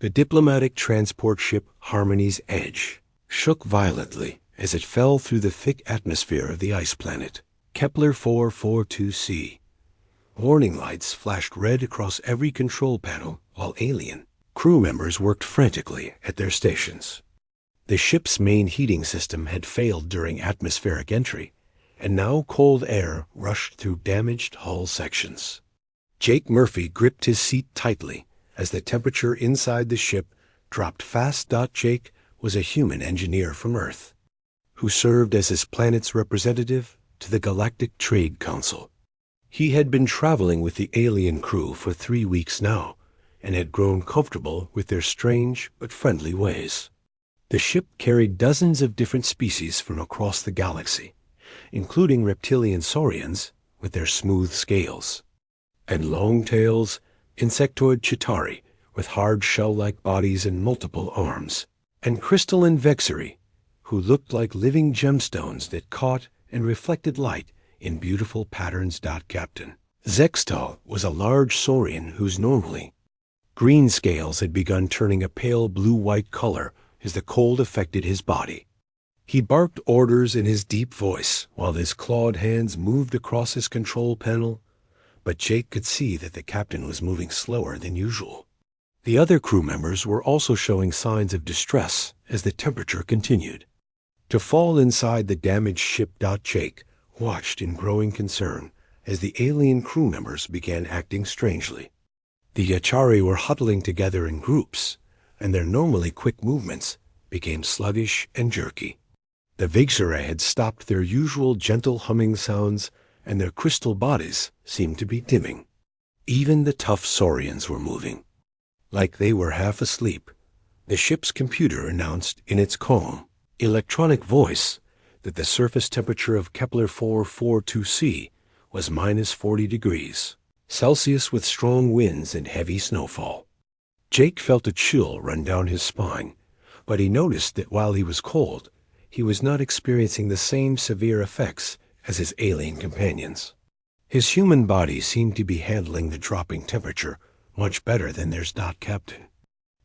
The diplomatic transport ship Harmony's Edge shook violently as it fell through the thick atmosphere of the ice planet, Kepler 442c. Warning lights flashed red across every control panel while alien crew members worked frantically at their stations. The ship's main heating system had failed during atmospheric entry, and now cold air rushed through damaged hull sections. Jake Murphy gripped his seat tightly as the temperature inside the ship dropped fast. Jake was a human engineer from Earth, who served as his planet's representative to the Galactic Trade Council. He had been traveling with the alien crew for 3 weeks now, and had grown comfortable with their strange but friendly ways. The ship carried dozens of different species from across the galaxy, including reptilian saurians with their smooth scales, and long-tails, insectoid chitauri with hard shell-like bodies and multiple arms, and crystalline vexeri, who looked like living gemstones that caught and reflected light in beautiful patterns. Captain Zextal was a large saurian whose normally green scales had begun turning a pale blue-white color as the cold affected his body. He barked orders in his deep voice while his clawed hands moved across his control panel, but Jake could see that the captain was moving slower than usual. The other crew members were also showing signs of distress as the temperature continued to fall inside the damaged ship. Jake watched in growing concern as the alien crew members began acting strangely. The Yachari were huddling together in groups, and their normally quick movements became sluggish and jerky. The Vixera had stopped their usual gentle humming sounds, and their crystal bodies seemed to be dimming. Even the tough saurians were moving. Like they were half asleep, the ship's computer announced in its calm, electronic voice that the surface temperature of Kepler 442c was -40 degrees Celsius with strong winds and heavy snowfall. Jake felt a chill run down his spine, but he noticed that while he was cold, he was not experiencing the same severe effects as his alien companions. His human body seemed to be handling the dropping temperature much better than theirs. Captain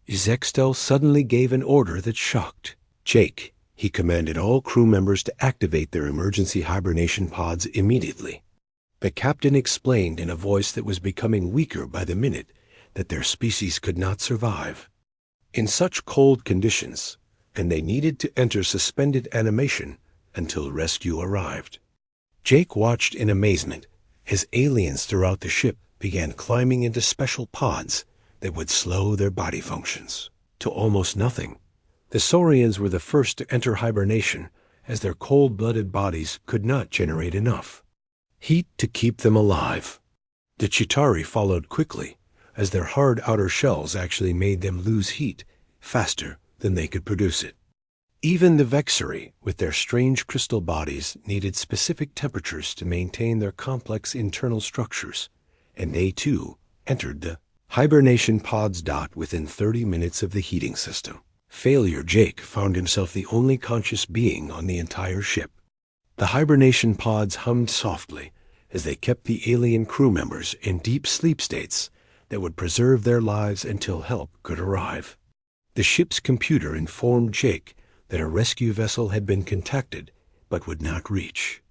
Zextel suddenly gave an order that shocked Jake. He commanded all crew members to activate their emergency hibernation pods immediately. The captain explained in a voice that was becoming weaker by the minute that their species could not survive in such cold conditions, and they needed to enter suspended animation until rescue arrived. Jake watched in amazement as aliens throughout the ship began climbing into special pods that would slow their body functions to almost nothing. The saurians were the first to enter hibernation as their cold-blooded bodies could not generate enough heat to keep them alive. The Chitauri followed quickly, as their hard outer shells actually made them lose heat faster than they could produce it. Even the Vexeri, with their strange crystal bodies, needed specific temperatures to maintain their complex internal structures, and they too entered the hibernation pods. Within 30 minutes of the heating system failure, Jake found himself the only conscious being on the entire ship. The hibernation pods hummed softly as they kept the alien crew members in deep sleep states that would preserve their lives until help could arrive. The ship's computer informed Jake that a rescue vessel had been contacted but would not reach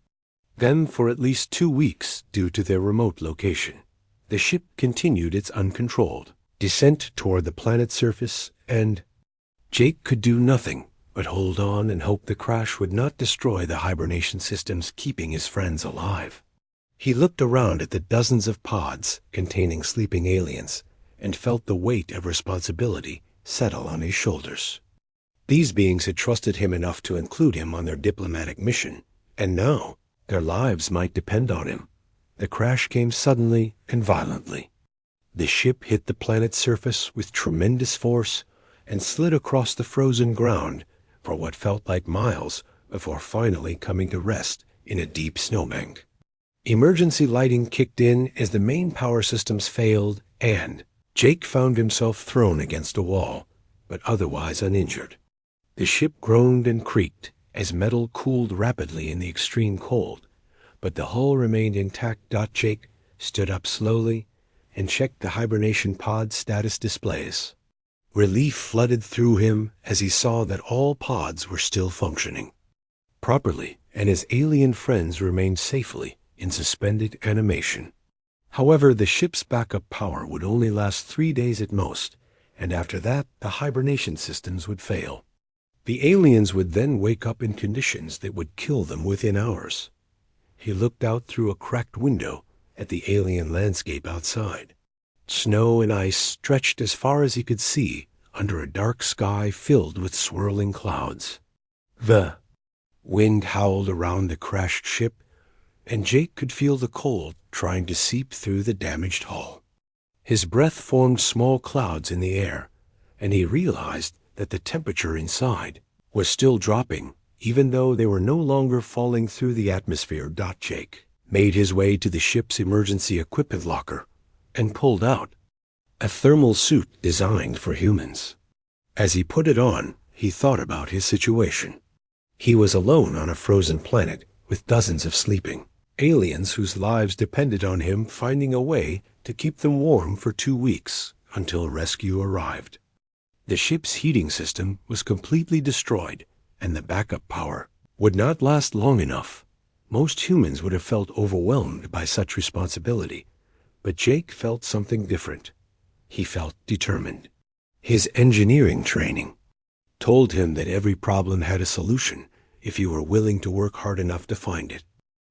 them for at least 2 weeks due to their remote location. The ship continued its uncontrolled descent toward the planet's surface, and Jake could do nothing but hold on and hope the crash would not destroy the hibernation systems keeping his friends alive. He looked around at the dozens of pods containing sleeping aliens and felt the weight of responsibility settle on his shoulders. These beings had trusted him enough to include him on their diplomatic mission, and now their lives might depend on him. The crash came suddenly and violently. The ship hit the planet's surface with tremendous force and slid across the frozen ground for what felt like miles before finally coming to rest in a deep snowbank. Emergency lighting kicked in as the main power systems failed, and Jake found himself thrown against a wall, but otherwise uninjured. The ship groaned and creaked as metal cooled rapidly in the extreme cold, but the hull remained intact. Jake stood up slowly and checked the hibernation pod status displays. Relief flooded through him as he saw that all pods were still functioning properly, and his alien friends remained safely in suspended animation. However, the ship's backup power would only last 3 days at most, and after that, the hibernation systems would fail. The aliens would then wake up in conditions that would kill them within hours. He looked out through a cracked window at the alien landscape outside. Snow and ice stretched as far as he could see under a dark sky filled with swirling clouds. The wind howled around the crashed ship, and Jake could feel the cold trying to seep through the damaged hull. His breath formed small clouds in the air, and he realized that the temperature inside was still dropping, even though they were no longer falling through the atmosphere. Jake made his way to the ship's emergency equipment locker and pulled out a thermal suit designed for humans. As he put it on, he thought about his situation. He was alone on a frozen planet with dozens of sleeping aliens whose lives depended on him finding a way to keep them warm for 2 weeks until rescue arrived. The ship's heating system was completely destroyed, and the backup power would not last long enough. Most humans would have felt overwhelmed by such responsibility, but Jake felt something different. He felt determined. His engineering training told him that every problem had a solution if you were willing to work hard enough to find it.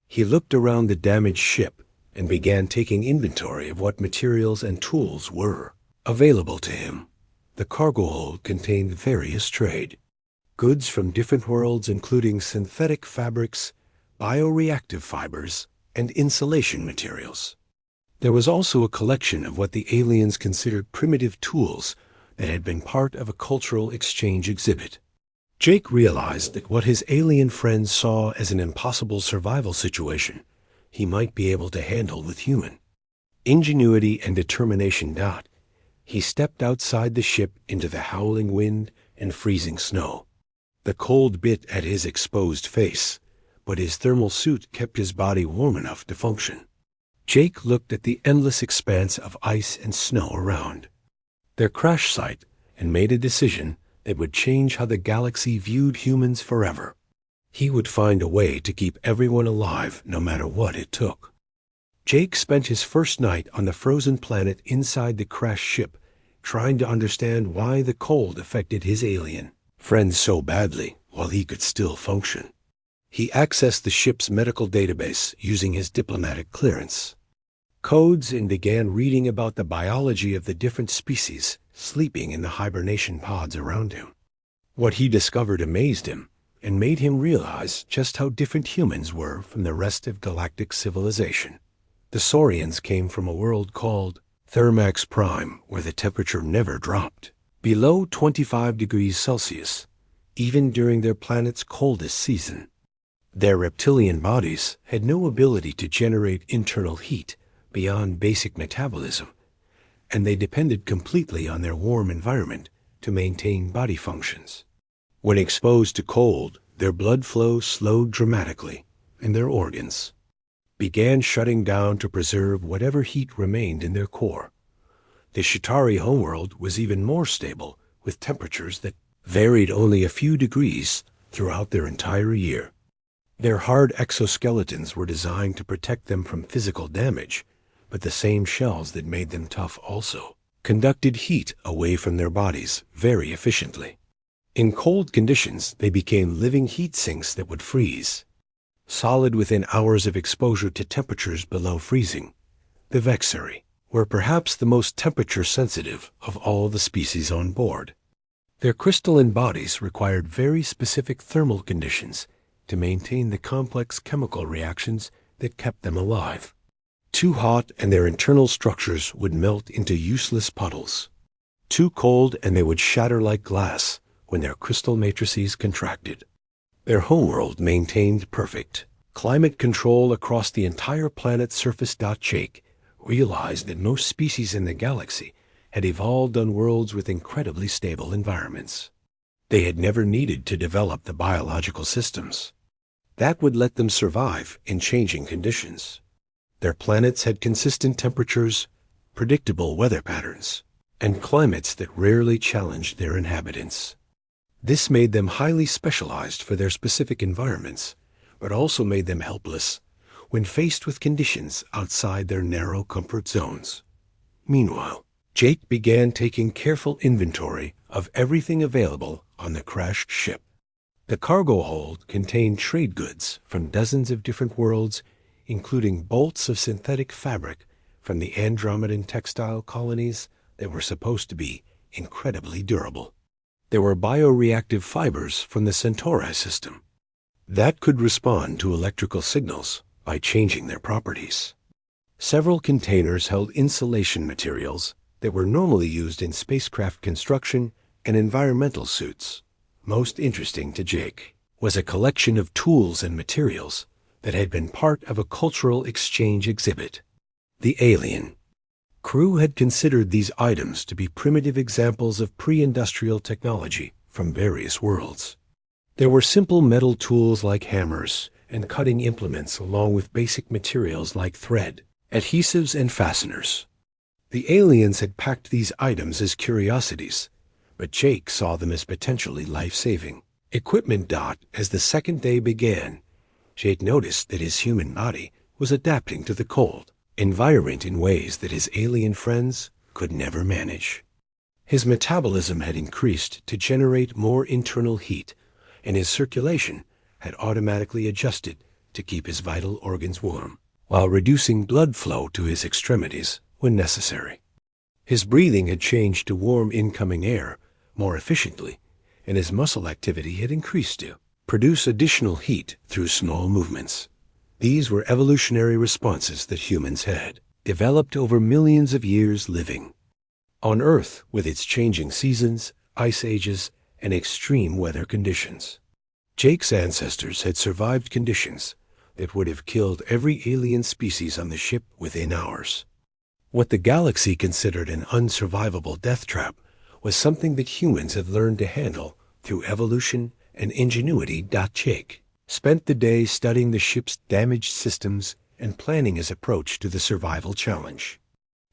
He looked around the damaged ship and began taking inventory of what materials and tools were available to him. The cargo hold contained various trade goods from different worlds, including synthetic fabrics, bioreactive fibers, and insulation materials. There was also a collection of what the aliens considered primitive tools that had been part of a cultural exchange exhibit. Jake realized that what his alien friends saw as an impossible survival situation, he might be able to handle with human ingenuity and determination. He stepped outside the ship into the howling wind and freezing snow. The cold bit at his exposed face, but his thermal suit kept his body warm enough to function. Jake looked at the endless expanse of ice and snow around their crash site and made a decision that would change how the galaxy viewed humans forever. He would find a way to keep everyone alive no matter what it took. Jake spent his first night on the frozen planet inside the crashed ship, trying to understand why the cold affected his alien friends so badly while he could still function. He accessed the ship's medical database using his diplomatic clearance codes and began reading about the biology of the different species sleeping in the hibernation pods around him. What he discovered amazed him and made him realize just how different humans were from the rest of galactic civilization. The Saurians came from a world called Thermax Prime, where the temperature never dropped below 25 degrees Celsius, even during their planet's coldest season. Their reptilian bodies had no ability to generate internal heat beyond basic metabolism, and they depended completely on their warm environment to maintain body functions. When exposed to cold, their blood flow slowed dramatically, and their organs began shutting down to preserve whatever heat remained in their core. The Shatari homeworld was even more stable, with temperatures that varied only a few degrees throughout their entire year. Their hard exoskeletons were designed to protect them from physical damage, but the same shells that made them tough also conducted heat away from their bodies very efficiently. In cold conditions, they became living heat sinks that would freeze solid within hours of exposure to temperatures below freezing. The Vexari were perhaps the most temperature sensitive of all the species on board. Their crystalline bodies required very specific thermal conditions to maintain the complex chemical reactions that kept them alive. Too hot and their internal structures would melt into useless puddles. Too cold and they would shatter like glass when their crystal matrices contracted. Their homeworld maintained perfect climate control across the entire planet's surface. Jake realized that most species in the galaxy had evolved on worlds with incredibly stable environments. They had never needed to develop the biological systems that would let them survive in changing conditions. Their planets had consistent temperatures, predictable weather patterns, and climates that rarely challenged their inhabitants. This made them highly specialized for their specific environments, but also made them helpless when faced with conditions outside their narrow comfort zones. Meanwhile, Jake began taking careful inventory of everything available on the crashed ship. The cargo hold contained trade goods from dozens of different worlds, including bolts of synthetic fabric from the Andromedan textile colonies that were supposed to be incredibly durable. There were bioreactive fibers from the Centauri system that could respond to electrical signals by changing their properties. Several containers held insulation materials that were normally used in spacecraft construction and environmental suits. Most interesting to Jake was a collection of tools and materials that had been part of a cultural exchange exhibit. The alien crew had considered these items to be primitive examples of pre-industrial technology from various worlds. There were simple metal tools like hammers and cutting implements, along with basic materials like thread, adhesives, and fasteners. The aliens had packed these items as curiosities, but Jake saw them as potentially life-saving equipment. As the second day began, Jake noticed that his human body was adapting to the cold environment in ways that his alien friends could never manage. His metabolism had increased to generate more internal heat, and his circulation had automatically adjusted to keep his vital organs warm, while reducing blood flow to his extremities when necessary. His breathing had changed to warm incoming air more efficiently, and his muscle activity had increased to produce additional heat through small movements. These were evolutionary responses that humans had developed over millions of years living on Earth with its changing seasons, ice ages, and extreme weather conditions. Jake's ancestors had survived conditions that would have killed every alien species on the ship within hours. What the galaxy considered an unsurvivable death trap was something that humans had learned to handle through evolution and ingenuity. Jake spent the day studying the ship's damaged systems and planning his approach to the survival challenge.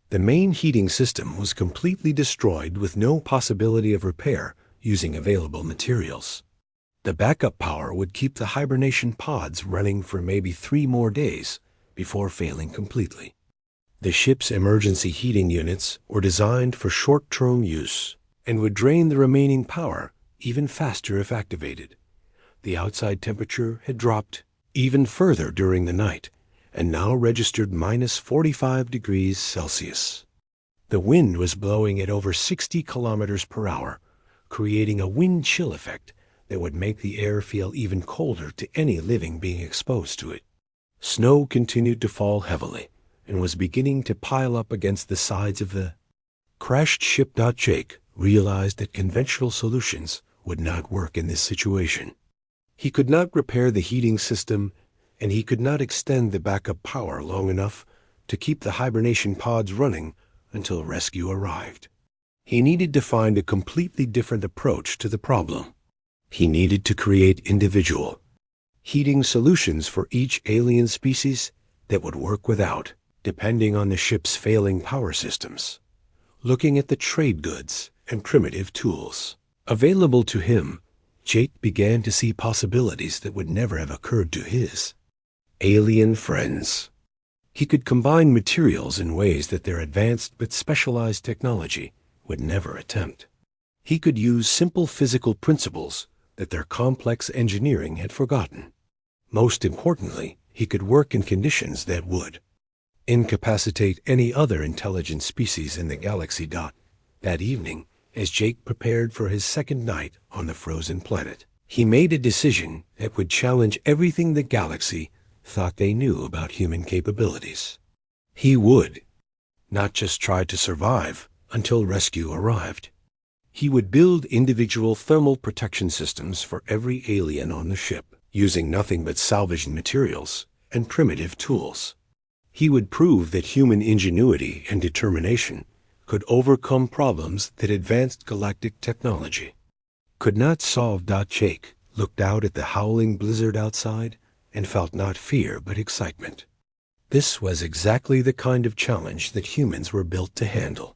The main heating system was completely destroyed with no possibility of repair using available materials. The backup power would keep the hibernation pods running for maybe 3 more days before failing completely. The ship's emergency heating units were designed for short-term use and would drain the remaining power even faster if activated. The outside temperature had dropped even further during the night and now registered minus 45 degrees Celsius. The wind was blowing at over 60 kilometers per hour, creating a wind chill effect that would make the air feel even colder to any living being exposed to it. Snow continued to fall heavily and was beginning to pile up against the sides of the crashed ship. Jake realized that conventional solutions would not work in this situation. He could not repair the heating system, and he could not extend the backup power long enough to keep the hibernation pods running until rescue arrived. He needed to find a completely different approach to the problem. He needed to create individual heating solutions for each alien species that would work without depending on the ship's failing power systems. Looking at the trade goods and primitive tools available to him, Jake began to see possibilities that would never have occurred to his alien friends. He could combine materials in ways that their advanced but specialized technology would never attempt. He could use simple physical principles that their complex engineering had forgotten. Most importantly, he could work in conditions that would incapacitate any other intelligent species in the galaxy. That evening, as Jake prepared for his second night on the frozen planet, he made a decision that would challenge everything the galaxy thought they knew about human capabilities. He would not just try to survive until rescue arrived. He would build individual thermal protection systems for every alien on the ship, using nothing but salvaged materials and primitive tools. He would prove that human ingenuity and determination could overcome problems that advanced galactic technology could not solve. Jake looked out at the howling blizzard outside and felt not fear but excitement. This was exactly the kind of challenge that humans were built to handle.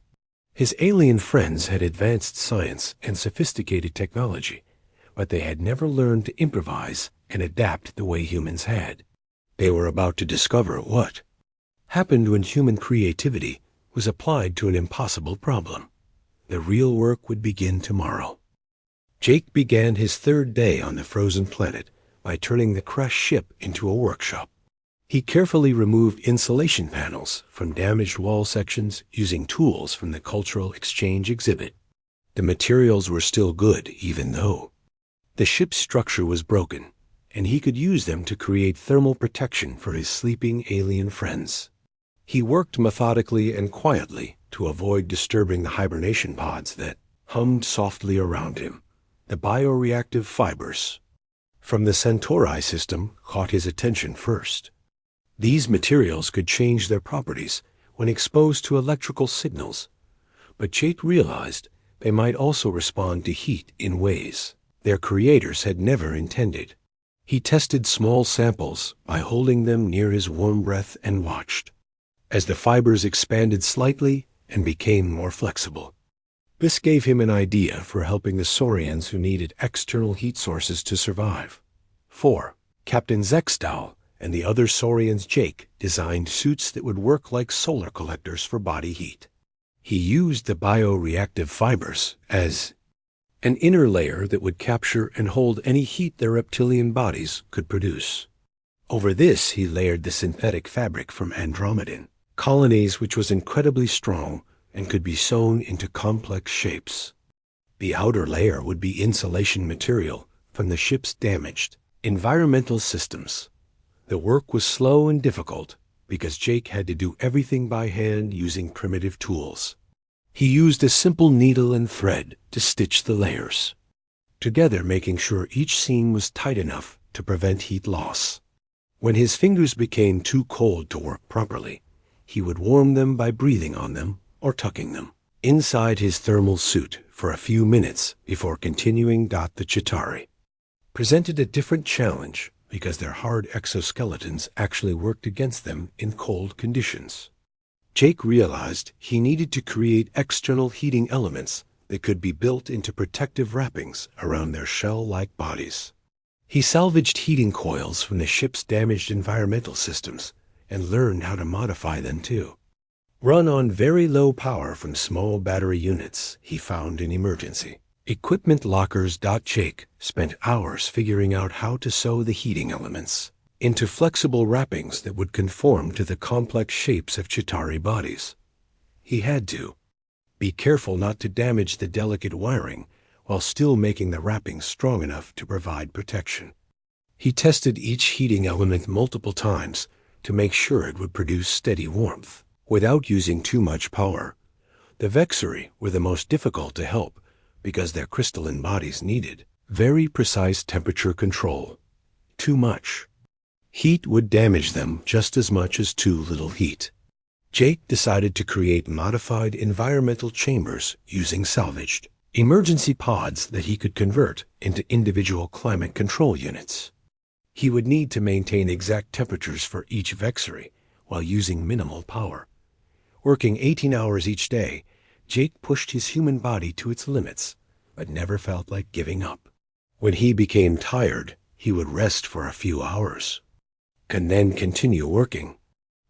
His alien friends had advanced science and sophisticated technology, but they had never learned to improvise and adapt the way humans had. They were about to discover what happened when human creativity was applied to an impossible problem. The real work would begin tomorrow. Jake began his third day on the frozen planet by turning the crashed ship into a workshop. He carefully removed insulation panels from damaged wall sections using tools from the Cultural Exchange exhibit. The materials were still good, even though the ship's structure was broken, and he could use them to create thermal protection for his sleeping alien friends. He worked methodically and quietly to avoid disturbing the hibernation pods that hummed softly around him. The bioreactive fibers from the Centauri system caught his attention first. These materials could change their properties when exposed to electrical signals, but Jake realized they might also respond to heat in ways their creators had never intended. He tested small samples by holding them near his warm breath and watched as the fibers expanded slightly and became more flexible. This gave him an idea for helping the Saurians who needed external heat sources to survive. 4. Captain Zextal and the other Saurians Jake designed suits that would work like solar collectors for body heat. He used the bioreactive fibers as an inner layer that would capture and hold any heat their reptilian bodies could produce. Over this he layered the synthetic fabric from Andromedon colonies, which was incredibly strong and could be sewn into complex shapes. The outer layer would be insulation material from the ship's damaged environmental systems. The work was slow and difficult because Jake had to do everything by hand using primitive tools. He used a simple needle and thread to stitch the layers together, making sure each seam was tight enough to prevent heat loss. When his fingers became too cold to work properly, he would warm them by breathing on them or tucking them inside his thermal suit for a few minutes before continuing. The Chitauri presented a different challenge because their hard exoskeletons actually worked against them in cold conditions. Jake realized he needed to create external heating elements that could be built into protective wrappings around their shell-like bodies. He salvaged heating coils from the ship's damaged environmental systems and learned how to modify them too. Run on very low power from small battery units he found in emergency equipment lockers. Jake spent hours figuring out how to sew the heating elements into flexible wrappings that would conform to the complex shapes of Chitauri bodies. He had to be careful not to damage the delicate wiring while still making the wrappings strong enough to provide protection. He tested each heating element multiple times to make sure it would produce steady warmth without using too much power. The Vexuri were the most difficult to help because their crystalline bodies needed very precise temperature control. Too much heat would damage them just as much as too little heat. Jake decided to create modified environmental chambers using salvaged emergency pods that he could convert into individual climate control units. He would need to maintain exact temperatures for each Vexuri while using minimal power. Working 18 hours each day, Jake pushed his human body to its limits, but never felt like giving up. When he became tired, he would rest for a few hours, and then continue working.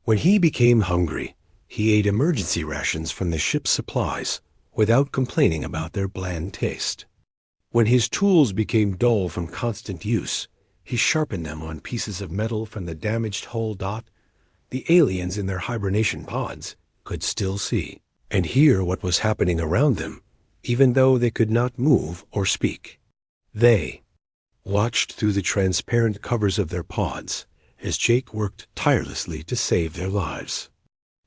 When he became hungry, he ate emergency rations from the ship's supplies without complaining about their bland taste. When his tools became dull from constant use, he sharpened them on pieces of metal from the damaged hull. The aliens in their hibernation pods could still see and hear what was happening around them, even though they could not move or speak. They watched through the transparent covers of their pods as Jake worked tirelessly to save their lives.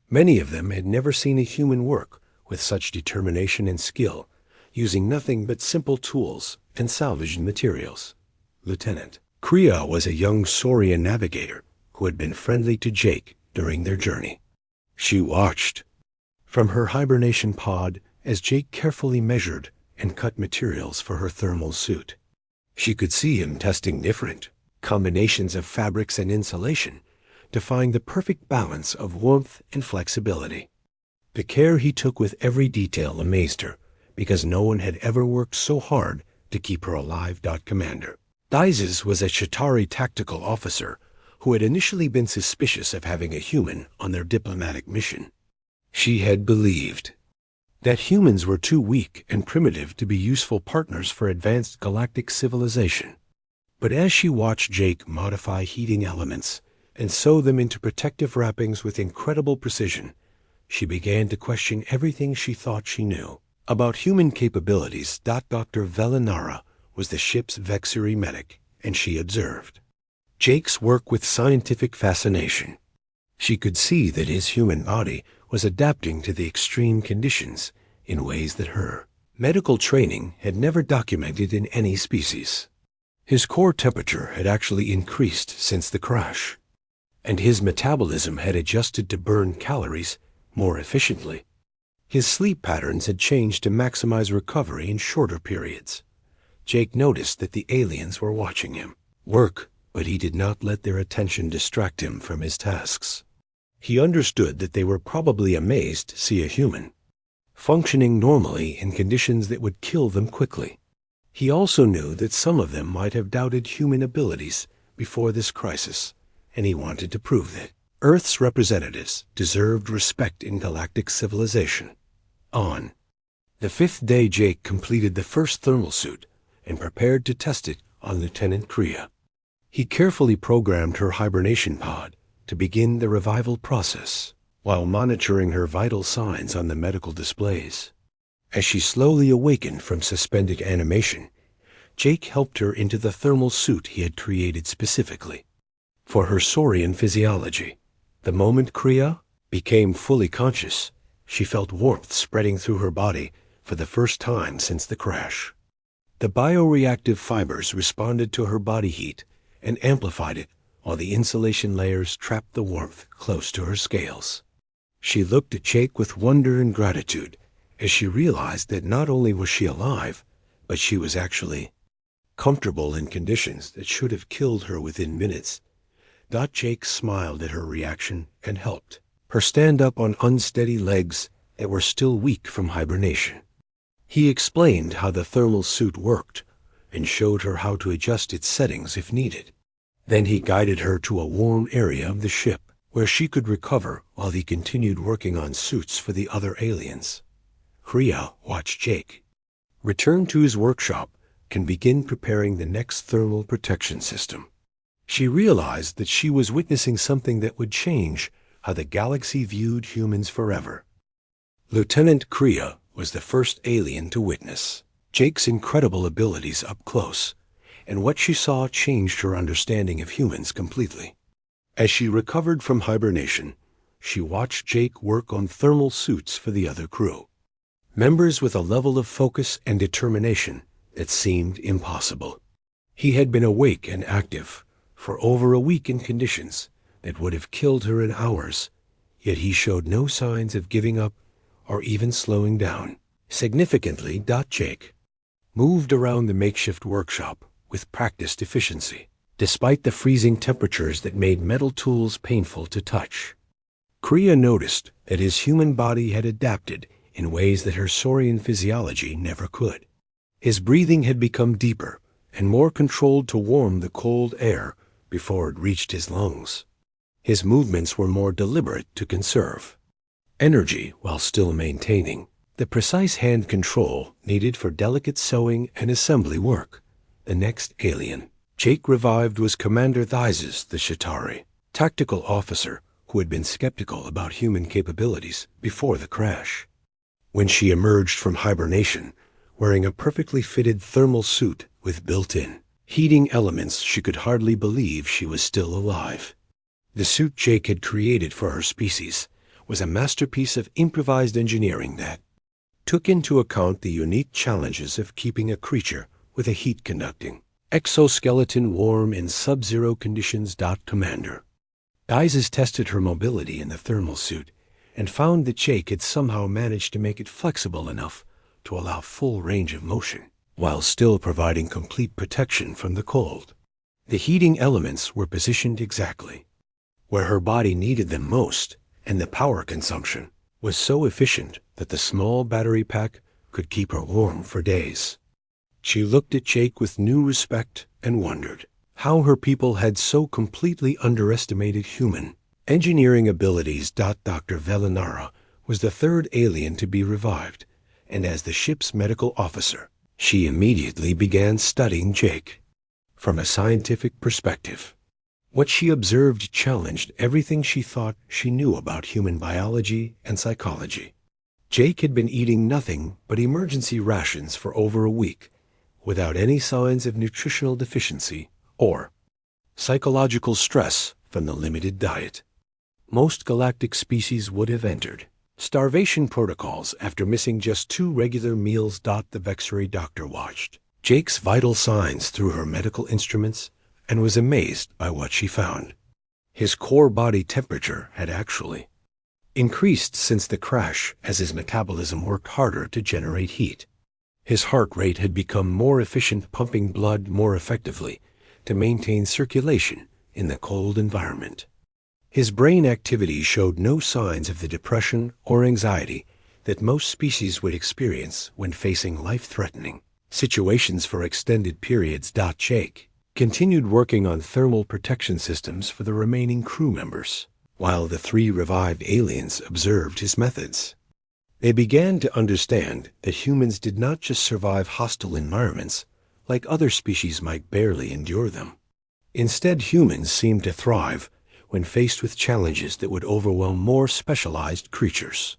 Many of them had never seen a human work with such determination and skill, using nothing but simple tools and salvaged materials. Lieutenant Kriya was a young Saurian navigator who had been friendly to Jake during their journey. She watched from her hibernation pod as Jake carefully measured and cut materials for her thermal suit. She could see him testing different combinations of fabrics and insulation to find the perfect balance of warmth and flexibility. The care he took with every detail amazed her, because no one had ever worked so hard to keep her alive. Commander Dizes was a Chitauri tactical officer who had initially been suspicious of having a human on their diplomatic mission. She had believed that humans were too weak and primitive to be useful partners for advanced galactic civilization. But as she watched Jake modify heating elements and sew them into protective wrappings with incredible precision, she began to question everything she thought she knew about human capabilities. Dr. Velinara was the ship's Vexury medic, and she observed Jake's work with scientific fascination. She could see that his human body was adapting to the extreme conditions in ways that her medical training had never documented in any species. His core temperature had actually increased since the crash, and his metabolism had adjusted to burn calories more efficiently. His sleep patterns had changed to maximize recovery in shorter periods. Jake noticed that the aliens were watching him work, but he did not let their attention distract him from his tasks. He understood that they were probably amazed to see a human functioning normally in conditions that would kill them quickly. He also knew that some of them might have doubted human abilities before this crisis, and he wanted to prove that Earth's representatives deserved respect in galactic civilization. On the fifth day, Jake completed the first thermal suit and prepared to test it on Lieutenant Kriya. He carefully programmed her hibernation pod to begin the revival process, while monitoring her vital signs on the medical displays. As she slowly awakened from suspended animation, Jake helped her into the thermal suit he had created specifically for her saurian physiology. The moment Kriya became fully conscious, she felt warmth spreading through her body for the first time since the crash. The bioreactive fibers responded to her body heat and amplified it, while the insulation layers trapped the warmth close to her scales. She looked at Jake with wonder and gratitude as she realized that not only was she alive, but she was actually comfortable in conditions that should have killed her within minutes. Jake smiled at her reaction and helped her stand up on unsteady legs that were still weak from hibernation. He explained how the thermal suit worked and showed her how to adjust its settings if needed. Then he guided her to a warm area of the ship where she could recover while he continued working on suits for the other aliens. Kriya watched Jake return to his workshop and begin preparing the next thermal protection system. She realized that she was witnessing something that would change how the galaxy viewed humans forever. Lieutenant Kriya was the first alien to witness Jake's incredible abilities up close, and what she saw changed her understanding of humans completely. As she recovered from hibernation, she watched Jake work on thermal suits for the other crew, members with a level of focus and determination that seemed impossible. He had been awake and active for over a week in conditions that would have killed her in hours, yet he showed no signs of giving up or even slowing down. Significantly, Jake moved around the makeshift workshop with practiced efficiency, despite the freezing temperatures that made metal tools painful to touch. Kriya noticed that his human body had adapted in ways that her saurian physiology never could. His breathing had become deeper and more controlled to warm the cold air before it reached his lungs. His movements were more deliberate to conserve energy while still maintaining the precise hand control needed for delicate sewing and assembly work. The next alien Jake revived was Commander Thizes, the Chitauri tactical officer who had been skeptical about human capabilities before the crash. When she emerged from hibernation, wearing a perfectly fitted thermal suit with built-in heating elements, she could hardly believe she was still alive. The suit Jake had created for her species was a masterpiece of improvised engineering that took into account the unique challenges of keeping a creature with a heat-conducting exoskeleton warm in sub-zero conditions. Commander Thizes tested her mobility in the thermal suit and found that Jake had somehow managed to make it flexible enough to allow full range of motion, while still providing complete protection from the cold. The heating elements were positioned exactly where her body needed them most, and the power consumption was so efficient that the small battery pack could keep her warm for days. She looked at Jake with new respect and wondered how her people had so completely underestimated human engineering abilities. Dr. Velinara was the third alien to be revived, and as the ship's medical officer, she immediately began studying Jake from a scientific perspective. What she observed challenged everything she thought she knew about human biology and psychology. Jake had been eating nothing but emergency rations for over a week, without any signs of nutritional deficiency or psychological stress from the limited diet. Most galactic species would have entered starvation protocols after missing just 2 regular meals. The Vexery doctor watched Jake's vital signs through her medical instruments and was amazed by what she found. His core body temperature had actually increased since the crash as his metabolism worked harder to generate heat. His heart rate had become more efficient, pumping blood more effectively to maintain circulation in the cold environment. His brain activity showed no signs of the depression or anxiety that most species would experience when facing life-threatening situations for extended periods. Jake continued working on thermal protection systems for the remaining crew members, while the 3 revived aliens observed his methods. They began to understand that humans did not just survive hostile environments like other species might barely endure them. Instead, humans seemed to thrive when faced with challenges that would overwhelm more specialized creatures.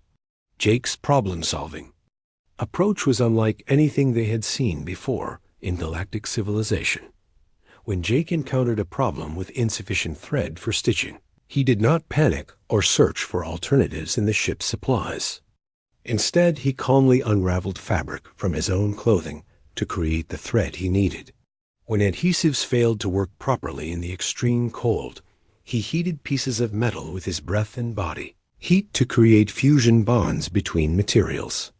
Jake's problem-solving approach was unlike anything they had seen before in galactic civilization. When Jake encountered a problem with insufficient thread for stitching, he did not panic or search for alternatives in the ship's supplies. Instead, he calmly unraveled fabric from his own clothing to create the thread he needed. When adhesives failed to work properly in the extreme cold, he heated pieces of metal with his breath and body heat to create fusion bonds between materials.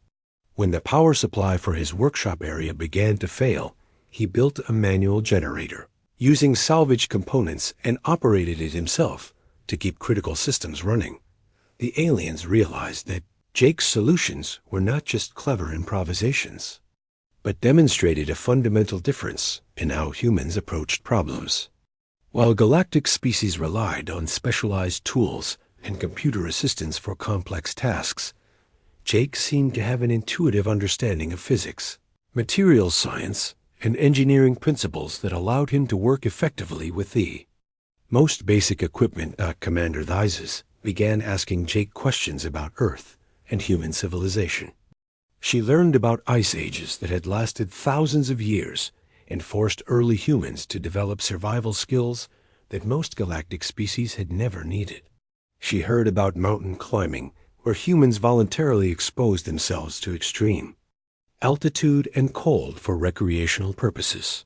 When the power supply for his workshop area began to fail, he built a manual generator, using salvage components, and operated it himself to keep critical systems running. The aliens realized that Jake's solutions were not just clever improvisations, but demonstrated a fundamental difference in how humans approached problems. While galactic species relied on specialized tools and computer assistance for complex tasks, Jake seemed to have an intuitive understanding of physics, materials science, and engineering principles that allowed him to work effectively with the most basic equipment. Commander Thizes began asking Jake questions about Earth and human civilization. She learned about ice ages that had lasted thousands of years and forced early humans to develop survival skills that most galactic species had never needed. She heard about mountain climbing, where humans voluntarily exposed themselves to extreme altitude and cold for recreational purposes.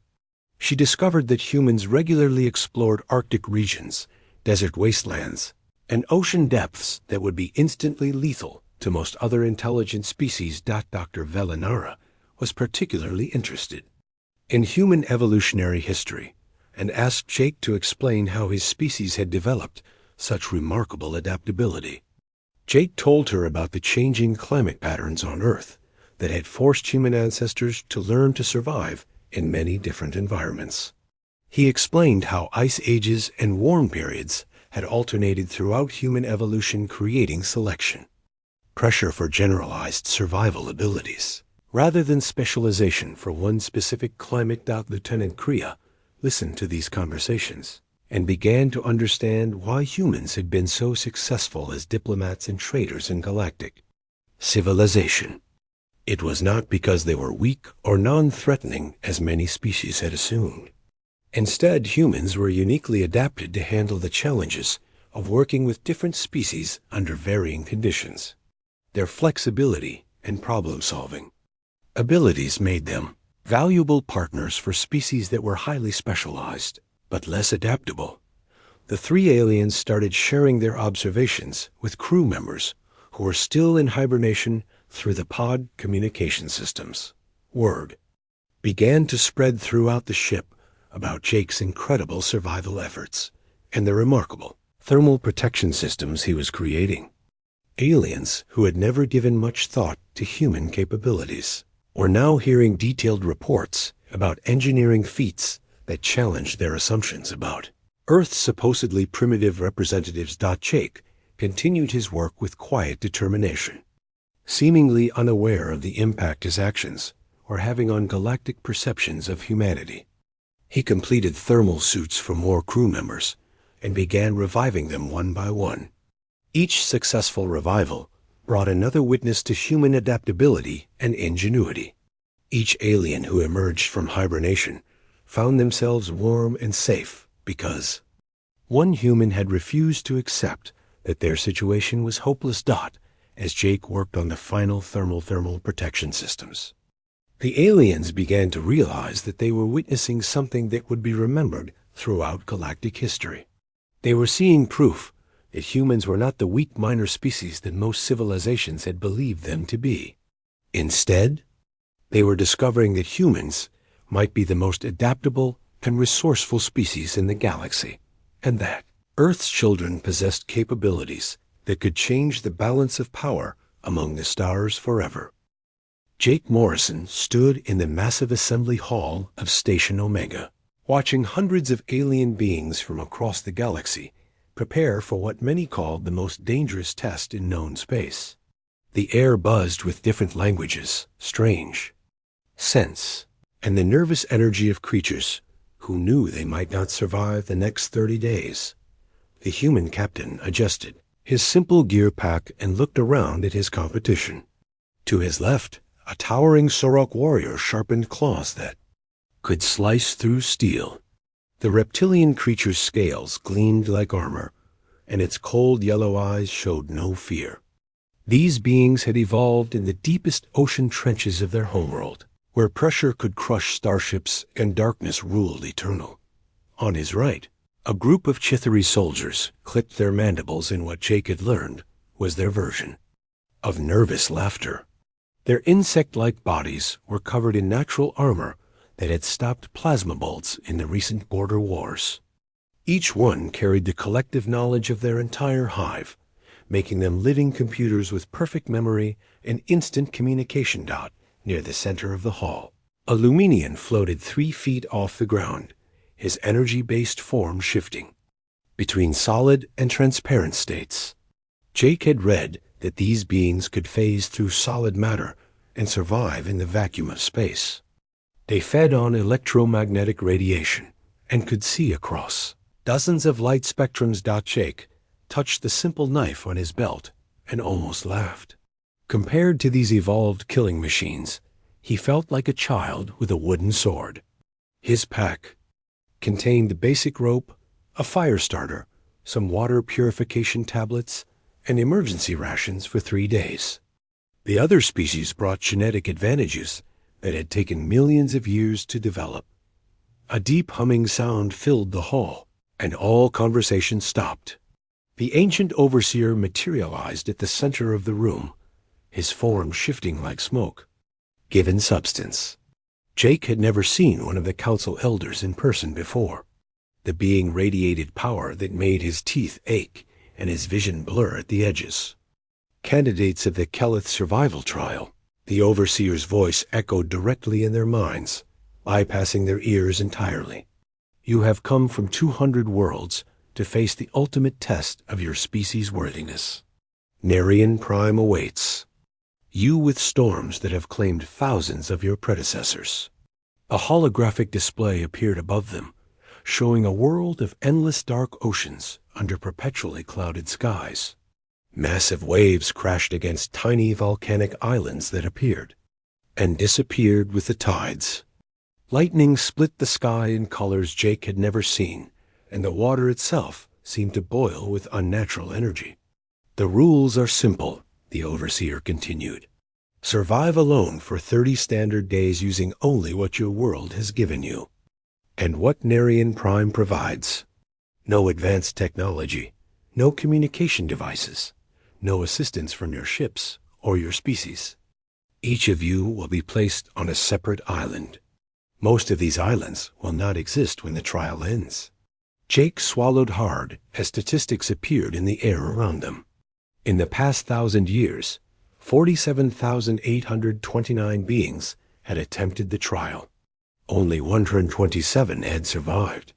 She discovered that humans regularly explored Arctic regions, desert wastelands, and ocean depths that would be instantly lethal to most other intelligent species. Dr. Velinara was particularly interested in human evolutionary history and asked Jake to explain how his species had developed such remarkable adaptability. Jake told her about the changing climate patterns on Earth that had forced human ancestors to learn to survive in many different environments. He explained how ice ages and warm periods had alternated throughout human evolution, creating selection, pressure for generalized survival abilities, rather than specialization for one specific climate. Lieutenant Kriya listened to these conversations and began to understand why humans had been so successful as diplomats and traders in galactic civilization. It was not because they were weak or non-threatening as many species had assumed. Instead, humans were uniquely adapted to handle the challenges of working with different species under varying conditions. Their flexibility and problem-solving abilities made them valuable partners for species that were highly specialized but less adaptable. The 3 aliens started sharing their observations with crew members who were still in hibernation through the pod communication systems. Word began to spread throughout the ship about Jake's incredible survival efforts and the remarkable thermal protection systems he was creating. Aliens who had never given much thought to human capabilities were now hearing detailed reports about engineering feats that challenged their assumptions about Earth's supposedly primitive representatives. Jake continued his work with quiet determination, seemingly unaware of the impact his actions were having on galactic perceptions of humanity. He completed thermal suits for more crew members and began reviving them one by one. Each successful revival brought another witness to human adaptability and ingenuity. Each alien who emerged from hibernation found themselves warm and safe because one human had refused to accept that their situation was hopeless. As Jake worked on the final thermal protection systems, the aliens began to realize that they were witnessing something that would be remembered throughout galactic history. They were seeing proof that humans were not the weak minor species that most civilizations had believed them to be. Instead, they were discovering that humans might be the most adaptable and resourceful species in the galaxy, and that Earth's children possessed capabilities that could change the balance of power among the stars forever. Jake Morrison stood in the massive assembly hall of Station Omega, watching hundreds of alien beings from across the galaxy prepare for what many called the most dangerous test in known space. The air buzzed with different languages, strange scents, and the nervous energy of creatures who knew they might not survive the next 30 days. The human captain adjusted his simple gear pack and looked around at his competition. To his left, a towering Sorok warrior sharpened claws that could slice through steel. The reptilian creature's scales gleamed like armor, and its cold yellow eyes showed no fear. These beings had evolved in the deepest ocean trenches of their homeworld, where pressure could crush starships and darkness ruled eternal. On his right, a group of Chithari soldiers clicked their mandibles in what Jake had learned was their version of nervous laughter. Their insect-like bodies were covered in natural armor that had stopped plasma bolts in the recent border wars. Each one carried the collective knowledge of their entire hive, making them living computers with perfect memory and instant communication. Near the center of the hall, a Luminian floated 3 feet off the ground, his energy-based form shifting between solid and transparent states. Jake had read that these beings could phase through solid matter and survive in the vacuum of space. They fed on electromagnetic radiation and could see across dozens of light spectrums. Jake touched the simple knife on his belt and almost laughed. Compared to these evolved killing machines, he felt like a child with a wooden sword. His pack contained the basic rope, a fire starter, some water purification tablets, and emergency rations for 3 days. The other species brought genetic advantages that had taken millions of years to develop. A deep humming sound filled the hall, and all conversation stopped. The ancient overseer materialized at the center of the room, his form shifting like smoke, given substance. Jake had never seen one of the council elders in person before. The being radiated power that made his teeth ache and his vision blur at the edges. Candidates of the Kelith survival trial, the overseer's voice echoed directly in their minds, bypassing their ears entirely. You have come from 200 worlds to face the ultimate test of your species' worthiness. Narration Prime awaits. You with storms that have claimed thousands of your predecessors. A holographic display appeared above them, showing a world of endless dark oceans under perpetually clouded skies. Massive waves crashed against tiny volcanic islands that appeared and disappeared with the tides. Lightning split the sky in colors Jake had never seen, and the water itself seemed to boil with unnatural energy. The rules are simple, the overseer continued. Survive alone for 30 standard days using only what your world has given you. And what Narration Prime provides. No advanced technology, no communication devices, no assistance from your ships or your species. Each of you will be placed on a separate island. Most of these islands will not exist when the trial ends. Jake swallowed hard as statistics appeared in the air around them. In the past 1,000 years, 47,829 beings had attempted the trial. Only 127 had survived.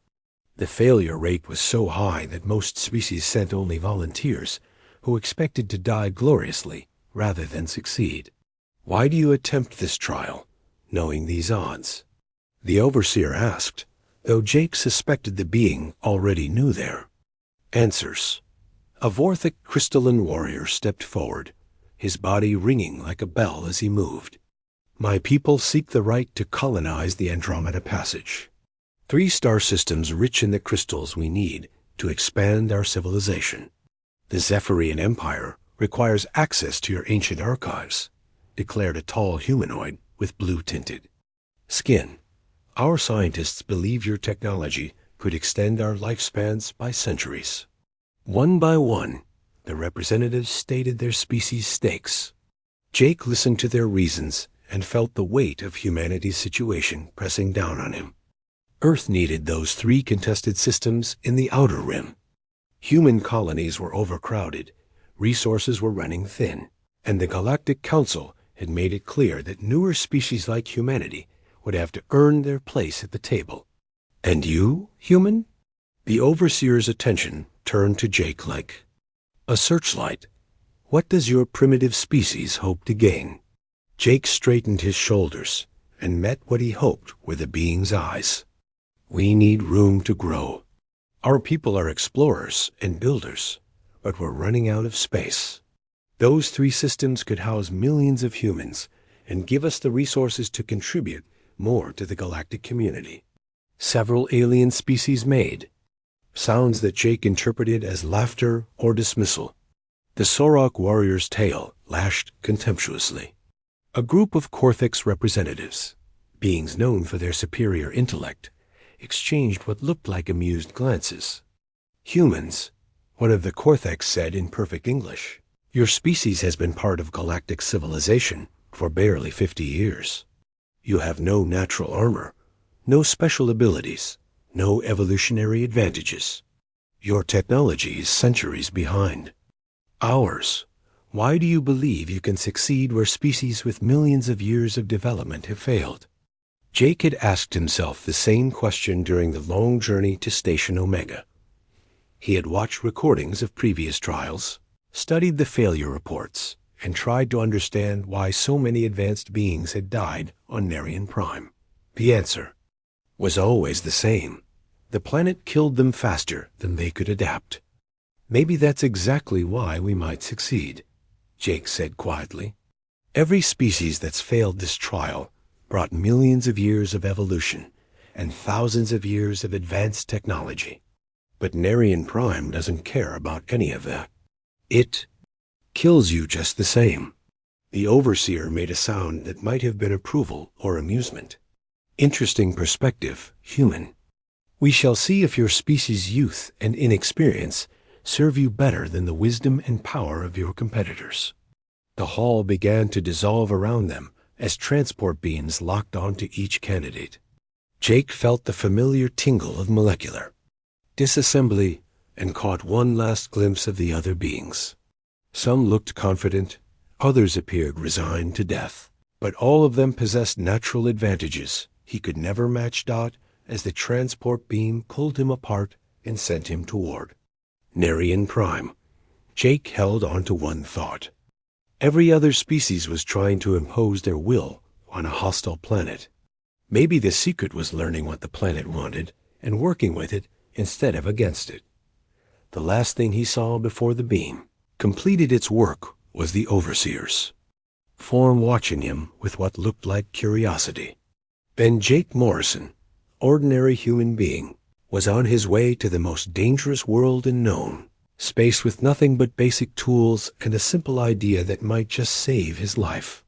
The failure rate was so high that most species sent only volunteers who expected to die gloriously rather than succeed. Why do you attempt this trial, knowing these odds? The overseer asked, though Jake suspected the being already knew their answers. A Vorthic crystalline warrior stepped forward, his body ringing like a bell as he moved. My people seek the right to colonize the Andromeda Passage. 3 star systems rich in the crystals we need to expand our civilization. The Zephyrian Empire requires access to your ancient archives, declared a tall humanoid with blue-tinted skin. Our scientists believe your technology could extend our lifespans by centuries. One by one, the representatives stated their species' stakes. Jake listened to their reasons and felt the weight of humanity's situation pressing down on him. Earth needed those 3 contested systems in the outer rim. Human colonies were overcrowded, resources were running thin, and the Galactic Council had made it clear that newer species like humanity would have to earn their place at the table. And you, human? The overseer's attention turned to Jake like a searchlight. What does your primitive species hope to gain? Jake straightened his shoulders and met what he hoped were the being's eyes. We need room to grow. Our people are explorers and builders, but we're running out of space. Those 3 systems could house millions of humans and give us the resources to contribute more to the galactic community. Several alien species made, sounds that Jake interpreted as laughter or dismissal. The Sorok warrior's tail lashed contemptuously. A group of Korthix representatives, beings known for their superior intellect, exchanged what looked like amused glances. Humans, one of the Korthix said in perfect English, your species has been part of galactic civilization for barely 50 years. You have no natural armor, no special abilities, no evolutionary advantages. Your technology is centuries behind ours. Why do you believe you can succeed where species with millions of years of development have failed? Jake had asked himself the same question during the long journey to Station Omega. He had watched recordings of previous trials, studied the failure reports, and tried to understand why so many advanced beings had died on Narration Prime. The answer was always the same. The planet killed them faster than they could adapt. Maybe that's exactly why we might succeed, Jake said quietly. Every species that's failed this trial brought millions of years of evolution and thousands of years of advanced technology. But Narration Prime doesn't care about any of that. It kills you just the same. The overseer made a sound that might have been approval or amusement. Interesting perspective, human. We shall see if your species' youth and inexperience serve you better than the wisdom and power of your competitors. The hall began to dissolve around them as transport beams locked onto each candidate. Jake felt the familiar tingle of molecular disassembly and caught one last glimpse of the other beings. Some looked confident, others appeared resigned to death, but all of them possessed natural advantages he could never match. As the transport beam pulled him apart and sent him toward Narration Prime, Jake held on to one thought. Every other species was trying to impose their will on a hostile planet. Maybe the secret was learning what the planet wanted and working with it instead of against it. The last thing he saw before the beam completed its work was the overseer's form watching him with what looked like curiosity. Then Jake Morrison, ordinary human being, was on his way to the most dangerous world known, space with nothing but basic tools and a simple idea that might just save his life.